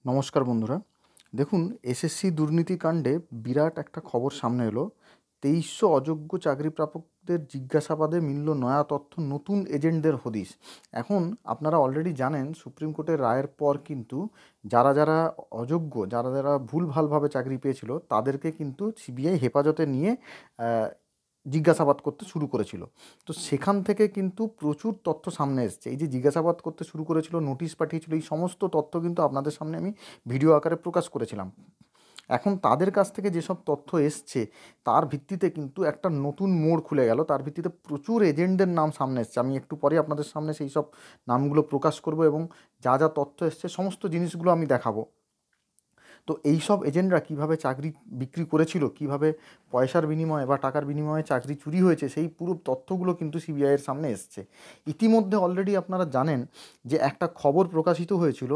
নমস্কার বন্ধুরা। দেখুন, এসএসসি দুর্নীতিকাণ্ডে বিরাট একটা খবর সামনে এলো। ২৩০০ অযোগ্য চাকরি প্রাপকদের জিজ্ঞাসাবাদে মিলল নয়া তথ্য, নতুন এজেন্টদের হদিশ। এখন আপনারা অলরেডি জানেন, সুপ্রিম কোর্টের রায়ের পর কিন্তু যারা যারা অযোগ্য, যারা যারা ভুলভালভাবে চাকরি পেয়েছিল, তাদেরকে কিন্তু সিবিআই হেফাজতে নিয়ে জিজ্ঞাসাবাদ করতে শুরু করেছিল। তো সেখান থেকে কিন্তু প্রচুর তথ্য সামনে এসছে। এই যে জিজ্ঞাসাবাদ করতে শুরু করেছিল, নোটিশ পাঠিয়েছিল, এই সমস্ত তথ্য কিন্তু আপনাদের সামনে আমি ভিডিও আকারে প্রকাশ করেছিলাম। এখন তাদের কাছ থেকে যেসব তথ্য এসছে, তার ভিত্তিতে কিন্তু একটা নতুন মোড় খুলে গেল। তার ভিত্তিতে প্রচুর এজেন্টদের নাম সামনে এসছে। আমি একটু পরে আপনাদের সামনে সেই সব নামগুলো প্রকাশ করব এবং যা যা তথ্য এসছে সমস্ত জিনিসগুলো আমি দেখাবো। তো এই সব এজেন্টরা কীভাবে চাকরি বিক্রি করেছিল, কীভাবে পয়সার বিনিময়ে বা টাকার বিনিময়ে চাকরি চুরি হয়েছে, সেই পুরো তথ্যগুলো কিন্তু সিবিআইয়ের সামনে এসছে। ইতিমধ্যে অলরেডি আপনারা জানেন যে একটা খবর প্রকাশিত হয়েছিল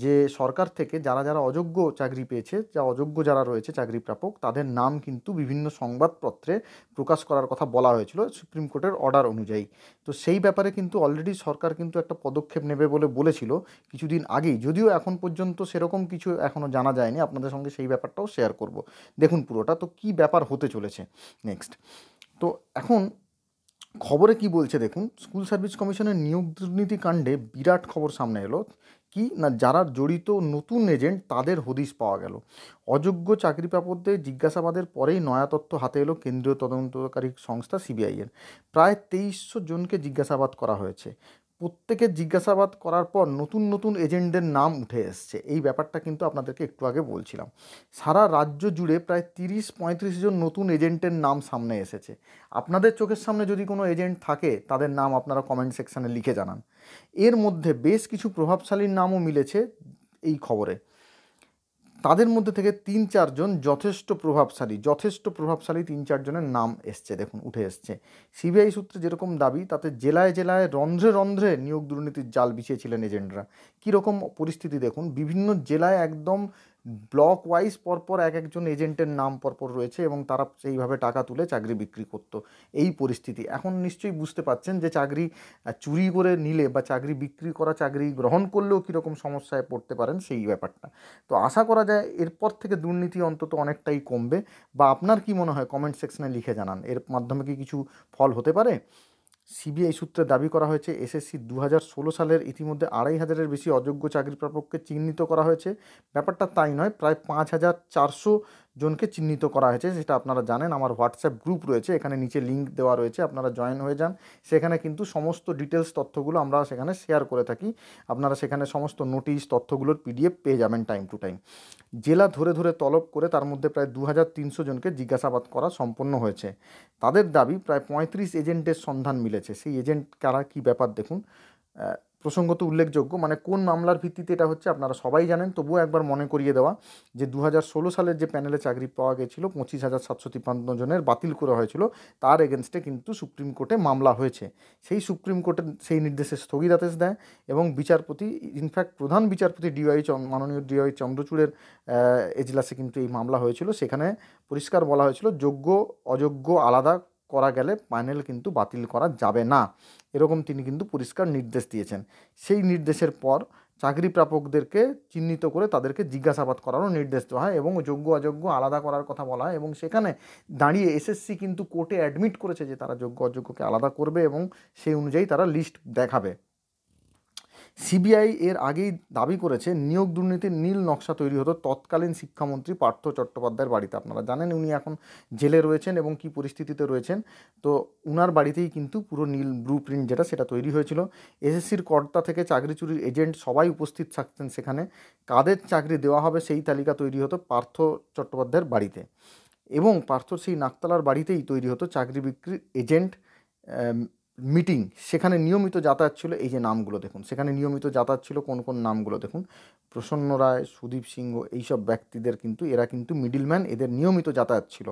যে সরকার থেকে যারা যারা অযোগ্য চাকরি পেয়েছে, অযোগ্য যারা রয়েছে চাকরি প্রাপক, তাদের নাম কিন্তু বিভিন্ন সংবাদপত্রে প্রকাশ করার কথা বলা হয়েছিল সুপ্রিম কোর্টের অর্ডার অনুযায়ী। তো সেই ব্যাপারে কিন্তু অলরেডি সরকার কিন্তু একটা পদক্ষেপ নেবে বলে বলেছিল কিছুদিন আগেই, যদিও এখন পর্যন্ত সেরকম কিছু এখনও জানা যায়নি। আপনাদের সঙ্গে সেই ব্যাপারটাও শেয়ার করব। দেখুন পুরোটা তো কী ব্যাপার হতে চলেছে নেক্সট। তো এখন খবরে কি বলছে দেখুন, স্কুল সার্ভিস কমিশনের নিয়োগ দুর্নীতি কাণ্ডে বিরাট খবর সামনে এলো। কি না, যারা জড়িত নতুন এজেন্ট তাদের হদিশ পাওয়া গেল। অযোগ্য চাকরি প্রাপকদের জিজ্ঞাসাবাদের পরেই নয়া তথ্য হাতে এলো কেন্দ্রীয় তদন্তকারী সংস্থা সিবিআইয়ের। প্রায় ২৩০০ জনকে জিজ্ঞাসাবাদ করা হয়েছে। প্রত্যেকের জিজ্ঞাসাবাদ করার পর নতুন নতুন এজেন্টদের নাম উঠে এসছে। এই ব্যাপারটা কিন্তু আপনাদেরকে একটু আগে বলছিলাম। সারা রাজ্য জুড়ে প্রায় ৩০-৩৫ জন নতুন এজেন্টের নাম সামনে এসেছে। আপনাদের চোখের সামনে যদি কোনো এজেন্ট থাকে, তাদের নাম আপনারা কমেন্ট সেকশানে লিখে জানান। এর মধ্যে বেশ কিছু প্রভাবশালীর নামও মিলেছে এই খবরে। তাদের মধ্যে থেকে ৩-৪ জন যথেষ্ট প্রভাবশালী ৩-৪ জনের নাম এসছে, দেখুন উঠে এসছে। সিবিআই সূত্রে যেরকম দাবি, তাতে জেলায় জেলায় রন্ধ্রে রন্ধ্রে নিয়োগ দুর্নীতির জাল বিছিয়েছিলেন এজেন্টরা। কীরকম পরিস্থিতি দেখুন, বিভিন্ন জেলায় একদম ব্লক ওয়াইজ পরপর এক একজন এজেন্টের নাম পরপর রয়েছে এবং তারা সেইভাবে টাকা তুলে চাকরি বিক্রি করতো। এই পরিস্থিতি এখন নিশ্চয়ই বুঝতে পারছেন যে চাকরি চুরি করে নিলে বা চাকরি বিক্রি করা, চাকরি গ্রহণ করলেও কীরকম সমস্যায় পড়তে পারেন, সেই ব্যাপারটা। তো আশা করা যায় এরপর থেকে দুর্নীতি অন্তত অনেকটাই কমবে। বা আপনার কি মনে হয়, কমেন্ট সেকশনে লিখে জানান। এর মাধ্যমে কি কিছু ফল হতে পারে? সিবিআই সূত্রে দাবি করা হয়েছে, এসএসসি ২০১৬ সালের ইতিমধ্যে ২৫০০-এর বেশি অযোগ্য চাকরি প্রাপককে চিহ্নিত করা হয়েছে। ব্যাপারটা তাই নয়, প্রায় ৫,৪০০ জনকে চিহ্নিত করা হয়েছে। সেটা আপনারা জানেন, আমার হোয়াটসঅ্যাপ গ্রুপ রয়েছে, এখানে নিচে লিঙ্ক দেওয়া রয়েছে, আপনারা জয়েন হয়ে যান। সেখানে কিন্তু সমস্ত ডিটেলস তথ্যগুলো আমরা সেখানে শেয়ার করে থাকি। আপনারা সেখানে সমস্ত নোটিশ তথ্যগুলোর পিডিএফ পেয়ে যাবেন টাইম টু টাইম। জেলা ধরে ধরে তলব করে তার মধ্যে প্রায় ২৩০০ জনকে জিজ্ঞাসাবাদ করা সম্পন্ন হয়েছে। তাদের দাবি প্রায় ৩৫ এজেন্টের সন্ধান মিলেছে। সেই এজেন্ট কারা, কী ব্যাপার দেখুন। প্রসঙ্গত উল্লেখযোগ্য, মানে কোন মামলার ভিত্তিতে এটা হচ্ছে আপনারা সবাই জানেন, তবুও একবার মনে করিয়ে দেওয়া যে ২০১৬ সালের যে প্যানেলে চাকরি পাওয়া গেছিলো ২৫,৭৫৩ জনের, বাতিল করা হয়েছিল, তার এগেনস্টে কিন্তু সুপ্রিম কোর্টে মামলা হয়েছে। সেই সুপ্রিম কোর্টের সেই নির্দেশে স্থগিতাদেশ দেয় এবং বিচারপতি, ইনফ্যাক্ট প্রধান বিচারপতি মাননীয় ডিওয়াই চন্দ্রচূড়ের এজলাসে কিন্তু এই মামলা হয়েছিল। সেখানে পরিষ্কার বলা হয়েছিল, যোগ্য অযোগ্য আলাদা করা গেলে প্যানেল কিন্তু বাতিল করা যাবে না, এরকম তিনি কিন্তু পরিষ্কার নির্দেশ দিয়েছেন। সেই নির্দেশের পর চাকরি প্রাপকদেরকে চিহ্নিত করে তাদেরকে জিজ্ঞাসাবাদ করারও নির্দেশ দেওয়া হয় এবং যোগ্য অযোগ্য আলাদা করার কথা বলা হয়। এবং সেখানে দাঁড়িয়ে এসএসসি কিন্তু কোর্টে অ্যাডমিট করেছে যে তারা যোগ্য অযোগ্যকে আলাদা করবে এবং সেই অনুযায়ী তারা লিস্ট দেখাবে। সিবিআই এর আগেই দাবি করেছে, নিয়োগ দুর্নীতির নীল নকশা তৈরি হতো তৎকালীন শিক্ষামন্ত্রী পার্থ চট্টোপাধ্যায়ের বাড়িতে। আপনারা জানেন উনি এখন জেলে রয়েছেন এবং কী পরিস্থিতিতে রয়েছেন। তো উনার বাড়িতেই কিন্তু পুরো নীল ব্লু প্রিন্ট যেটা, সেটা তৈরি হয়েছিল। এসএসসির কর্তা থেকে চাকরি চুরির এজেন্ট সবাই উপস্থিত থাকতেন সেখানে। কাদের চাকরি দেওয়া হবে সেই তালিকা তৈরি হতো পার্থ চট্টোপাধ্যায়ের বাড়িতে এবং পার্থর সেই নাকতলার বাড়িতেই তৈরি হতো চাকরি বিক্রির এজেন্ট মিটিং। সেখানে নিয়মিত যাতায়াত ছিল, এই যে নামগুলো দেখুন, সেখানে নিয়মিত যাতায়াত ছিল কোন কোন নামগুলো দেখুন, প্রসন্ন রায়, সুদীপ সিংহ, এইসব ব্যক্তিদের কিন্তু এরা কিন্তু মিডিলম্যান, এদের নিয়মিত যাতায়াত ছিল।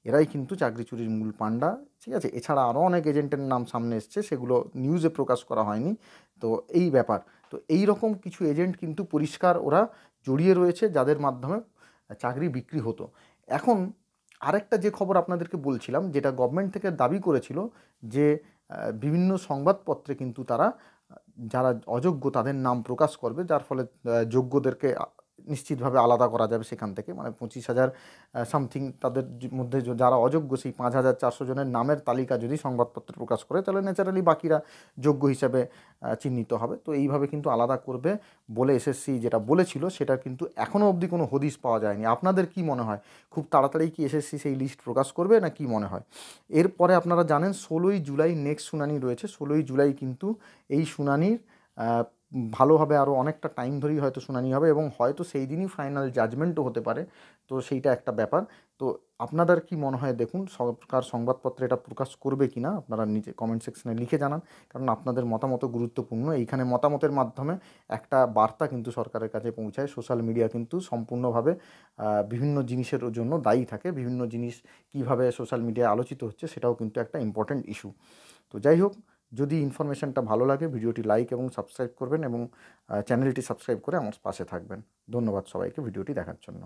এরাই কিন্তু চাকরি চুরির মূল পাণ্ডা, ঠিক আছে। এছাড়া আরও অনেক এজেন্টের নাম সামনে এসছে, সেগুলো নিউজে প্রকাশ করা হয়নি। তো এই ব্যাপার, তো এই রকম কিছু এজেন্ট কিন্তু পরিষ্কার ওরা জড়িয়ে রয়েছে, যাদের মাধ্যমে চাকরি বিক্রি হতো। এখন আরেকটা যে খবর আপনাদেরকে বলছিলাম, যেটা গভর্নমেন্ট থেকে দাবি করেছিল যে বিভিন্ন সংবাদপত্রে কিন্তু তারা যারা অযোগ্য তাদের নাম প্রকাশ করবে, যার ফলে যোগ্যদেরকে নিশ্চিতভাবে আলাদা করা যাবে সেখান থেকে, মানে 25,000 সামথিং তাদের মধ্যে যারা অযোগ্য সেই 5,400 জনের নামের তালিকা যদি সংবাদপত্র প্রকাশ করে, তাহলে ন্যাচারালি বাকিরা যোগ্য হিসাবে চিহ্নিত হবে। তো এইভাবে কিন্তু আলাদা করবে বলে এসএসসি যেটা বলেছিল, সেটা কিন্তু এখনও অবধি কোনো হদিশ পাওয়া যায়নি। আপনাদের কি মনে হয়, খুব তাড়াতাড়ি কি এসএসসি সেই লিস্ট প্রকাশ করবে, না কি মনে হয়? এরপরে আপনারা জানেন 16ই জুলাই নেক্সট শুনানি রয়েছে। 16ই জুলাই কিন্তু এই শুনানির ভালোভাবে আরও অনেকটা টাইম ধরেই হয়তো শুনানি হবে, এবং হয়তো সেই দিনই ফাইনাল জাজমেন্টও হতে পারে। তো সেইটা একটা ব্যাপার। তো আপনাদের কি মনে হয়, দেখুন সরকার সংবাদপত্রে এটা প্রকাশ করবে কি না, আপনারা নিচে কমেন্ট সেকশনে লিখে জানান, কারণ আপনাদের মতামতও গুরুত্বপূর্ণ। এইখানে মতামতের মাধ্যমে একটা বার্তা কিন্তু সরকারের কাছে পৌঁছায়। সোশ্যাল মিডিয়া কিন্তু সম্পূর্ণভাবে বিভিন্ন জিনিসের জন্য দায়ী থাকে। বিভিন্ন জিনিস কীভাবে সোশ্যাল মিডিয়ায় আলোচিত হচ্ছে সেটাও কিন্তু একটা ইম্পর্ট্যান্ট ইস্যু। তো যাই হোক, যদি ইনফরমেশনটা ভালো লাগে ভিডিওটি লাইক এবং সাবস্ক্রাইব করবেন, এবং চ্যানেলটি সাবস্ক্রাইব করে আমার পাশে থাকবেন। ধন্যবাদ সবাইকে ভিডিওটি দেখার জন্য।